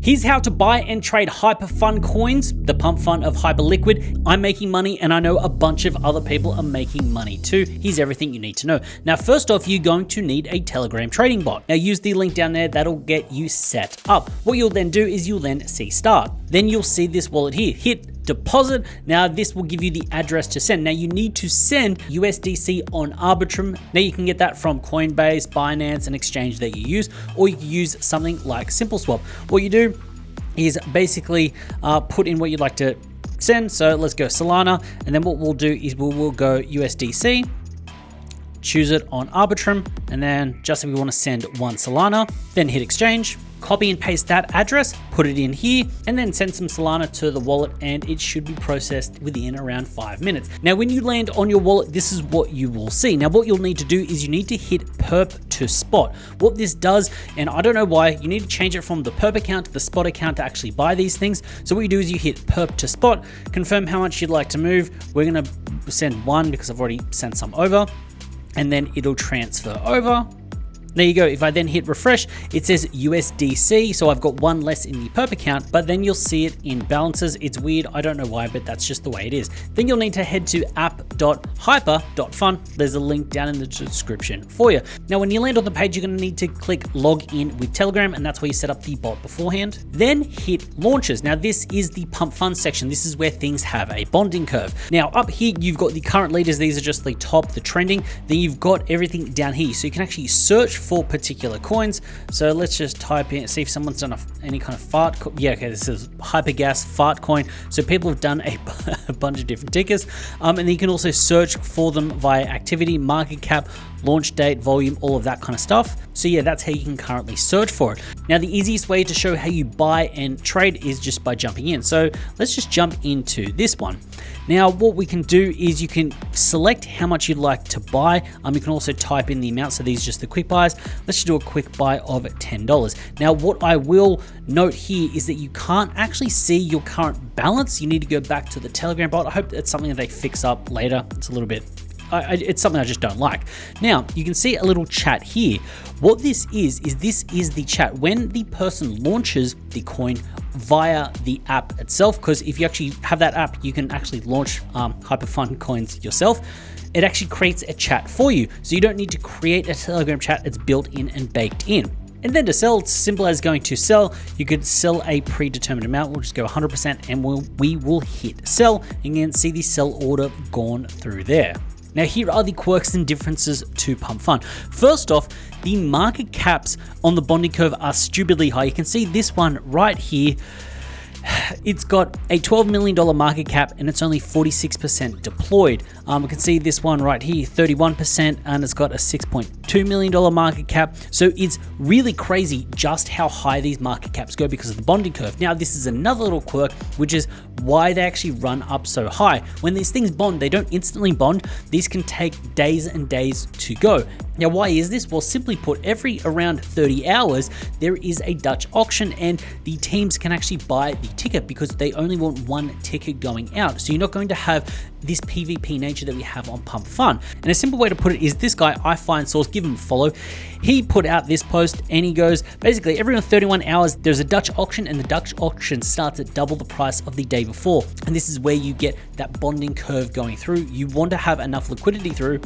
Here's how to buy and trade HypurrFun coins, the PumpFun of Hyperliquid. I'm making money and I know a bunch of other people are making money too. Here's everything you need to know. Now, first off, you're going to need a Telegram trading bot. Now use the link down there, that'll get you set up. What you'll then do is you'll then see start. Then you'll see this wallet here, hit deposit. Now this will give you the address to send. Now you need to send USDC on Arbitrum. Now you can get that from Coinbase, Binance, an exchange that you use, or you can use something like SimpleSwap. What you do is basically put in what you'd like to send. So let's go Solana, and then what we'll do is we'll go USDC, choose it on Arbitrum, and then just if we want to send one Solana, then hit exchange, copy and paste that address, put it in here, and then send some Solana to the wallet, and it should be processed within around 5 minutes. Now, when you land on your wallet, this is what you will see. Now, what you'll need to do is you need to hit perp to spot. What this does, and I don't know why, you need to change it from the perp account to the spot account to actually buy these things. So what you do is you hit perp to spot, confirm how much you'd like to move. We're gonna send one because I've already sent some over, and then it'll transfer over. There you go. If I then hit refresh, it says USDC. So I've got one less in the perp account, but then you'll see it in balances. It's weird. I don't know why, but that's just the way it is. Then you'll need to head to app.hypur.fun. There's a link down in the description for you. Now, when you land on the page, you're going to need to click log in with Telegram, and that's where you set up the bot beforehand. Then hit launches. Now, this is the PumpFun section. This is where things have a bonding curve. Now, up here, you've got the current leaders. These are just the top, the trending. Then you've got everything down here. So you can actually search for particular coins. So let's just type in, see if someone's done any kind of fart. Yeah, okay, this is Hypergas fart coin. So people have done a bunch of different tickers. And then you can also search for them via activity, market cap, launch date, volume, all of that kind of stuff. So yeah, that's how you can currently search for it. Now, the easiest way to show how you buy and trade is just by jumping in. So let's just jump into this one. Now, what we can do is you can select how much you'd like to buy. You can also type in the amount. So these are just the quick buys. Let's just do a quick buy of $10. Now, what I will note here is that you can't actually see your current balance. You need to go back to the Telegram bot. I hope it's something that they fix up later. It's a little bit, it's something I just don't like. Now, you can see a little chat here. What this is this is the chat when the person launches the coin via the app itself, because if you actually have that app, you can actually launch HypurrFun coins yourself. It actually creates a chat for you. So you don't need to create a Telegram chat. It's built in and baked in. And then to sell, it's simple as going to sell. You could sell a predetermined amount. We'll just go 100% and we will hit sell. And you can see the sell order gone through there. Now, here are the quirks and differences to PumpFun. First off, the market caps on the bonding curve are stupidly high. You can see this one right here. It's got a $12 million market cap and it's only 46% deployed. We can see this one right here, 31%, and it's got a $6.2 million market cap. So it's really crazy just how high these market caps go because of the bonding curve. Now, this is another little quirk, which is why they actually run up so high. When these things bond, they don't instantly bond. These can take days and days to go. Now, why is this? Well, simply put, every around 30 hours, there is a Dutch auction and the teams can actually buy the ticket because they only want one ticket going out. So you're not going to have this PvP nature that we have on PumpFun. And a simple way to put it is this guy, iFindSource, give him a follow. He put out this post and he goes, basically every 31 hours, there's a Dutch auction and the Dutch auction starts at double the price of the day before. And this is where you get that bonding curve going through. You want to have enough liquidity through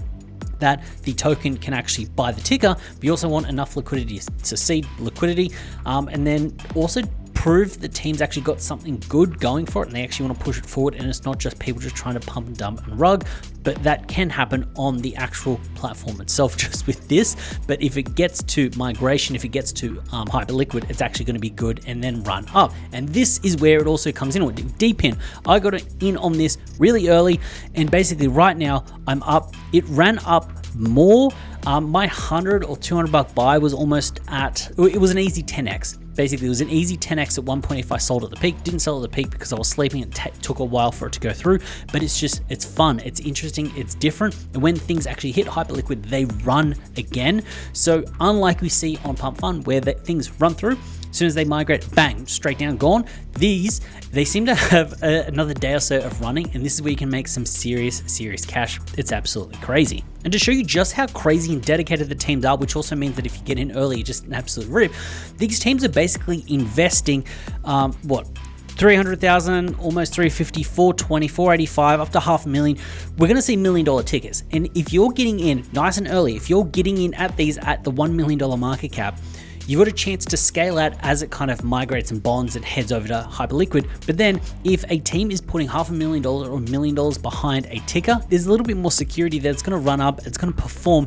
that the token can actually buy the ticker, but you also want enough liquidity to seed liquidity, and then also prove the team's actually got something good going for it and they actually want to push it forward, and it's not just people just trying to pump and dump and rug, but that can happen on the actual platform itself just with this. But if it gets to migration, if it gets to Hyperliquid, it's actually going to be good and then run up. And this is where it also comes in with deep in. I got in on this really early, and basically right now I'm up. It ran up more. My 100 or 200 buck buy was almost at, it was an easy 10x. Basically, it was an easy 10x at one point if I sold at the peak. Didn't sell at the peak because I was sleeping. It took a while for it to go through, but it's fun. It's interesting. It's different. And when things actually hit Hyperliquid, they run again. So unlike we see on PumpFun where things run through, As soon as they migrate, bang, straight down, gone. These, they seem to have another day or so of running, and this is where you can make some serious cash. It's absolutely crazy. And to show you just how crazy and dedicated the teams are, which also means that if you get in early, you're just an absolute rip, these teams are basically investing, 300,000, almost 350, 420, 485, up to $500,000. We're going to see $1 million tickets. And if you're getting in nice and early, if you're getting in at these at the $1 million market cap, you've got a chance to scale out as it kind of migrates and bonds and heads over to Hyperliquid. But then if a team is putting $500,000 or $1 million behind a ticker, there's a little bit more security that it's going to run up, it's going to perform.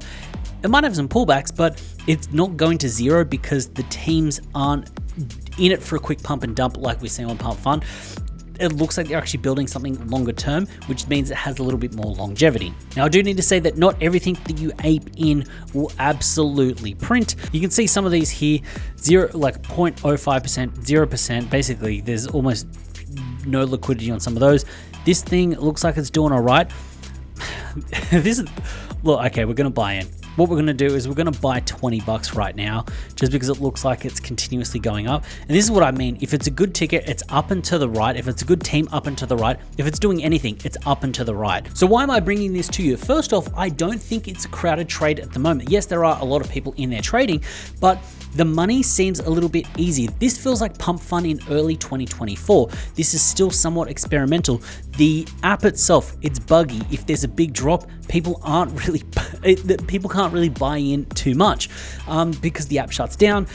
It might have some pullbacks, but it's not going to zero because the teams aren't in it for a quick pump and dump like we see on PumpFun. It looks like they're actually building something longer term, which means it has a little bit more longevity. Now, I do need to say that not everything that you ape in will absolutely print. You can see some of these here, 0.05%, 0%. Basically, there's almost no liquidity on some of those. This thing looks like it's doing all right. Look, okay, we're gonna buy in. What we're going to do is we're going to buy $20 right now, just because it looks like it's continuously going up. And this is what I mean. If it's a good ticket, it's up and to the right. If it's a good team, up and to the right. If it's doing anything, it's up and to the right. So why am I bringing this to you? First off, I don't think it's a crowded trade at the moment. Yes, there are a lot of people in there trading, but the money seems a little bit easy. This feels like PumpFun in early 2024. This is still somewhat experimental. The app itself, it's buggy. If there's a big drop, people can't really buy in too much because the app shuts down.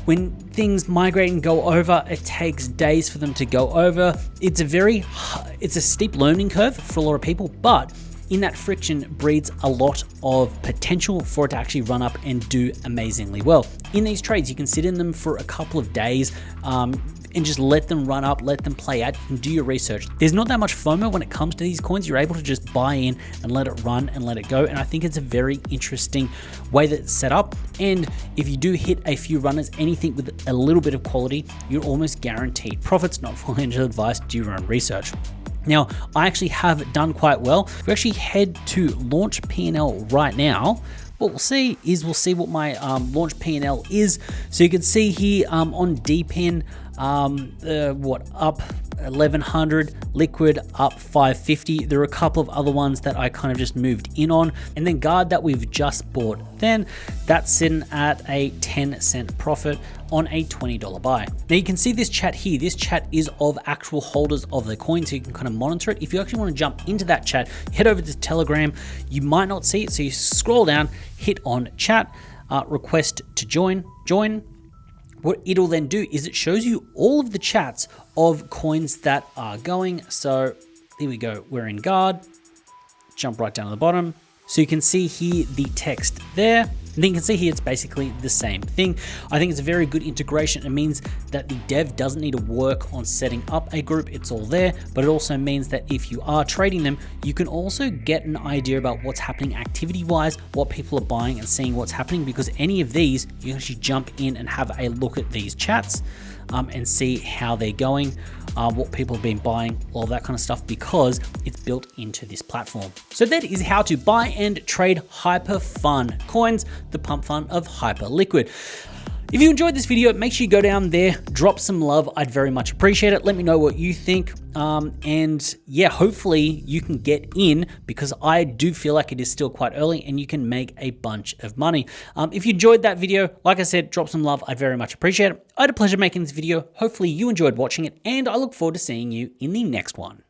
When things migrate and go over, it takes days for them to go over. It's a steep learning curve for a lot of people, but in that friction breeds a lot of potential for it to actually run up and do amazingly well. In these trades, you can sit in them for a couple of days and just let them run up, let them play out, and do your research. There's not that much FOMO when it comes to these coins. You're able to just buy in and let it run and let it go. And I think it's a very interesting way that it's set up. And if you do hit a few runners, anything with a little bit of quality, you're almost guaranteed profits. Not financial advice, do your own research. Now, I actually have done quite well. If we actually head to launch P&L right now, what we'll see what my launch P&L is. So you can see here on DPIN, up 1100, liquid up 550. There are a couple of other ones that I kind of just moved in on, and then guard that we've just bought, then that's sitting at a 10-cent profit on a $20 buy. Now you can see this chat here. This chat is of actual holders of the coin, so you can kind of monitor it. If you actually want to jump into that chat, head over to Telegram. You might not see it, so you scroll down, hit on chat, request to join. What it'll then do is it shows you all of the chats of coins that are going. So here we go, we're in guard, jump right down to the bottom. So you can see here the text there. And then you can see here it's basically the same thing. I think it's a very good integration. It means that the dev doesn't need to work on setting up a group, it's all there, but it also means that if you are trading them, you can also get an idea about what's happening activity-wise, what people are buying and seeing what's happening, because any of these, you can actually jump in and have a look at these chats and see how they're going, what people have been buying, all that kind of stuff, because it's built into this platform. So that is how to buy and trade HypurrFun coins, the PumpFun of Hyperliquid. If you enjoyed this video, make sure you go down there, drop some love. I'd very much appreciate it. Let me know what you think. And yeah, hopefully you can get in, because I do feel like it is still quite early and you can make a bunch of money. If you enjoyed that video, like I said, drop some love. I'd very much appreciate it. I had a pleasure making this video. Hopefully you enjoyed watching it, and I look forward to seeing you in the next one.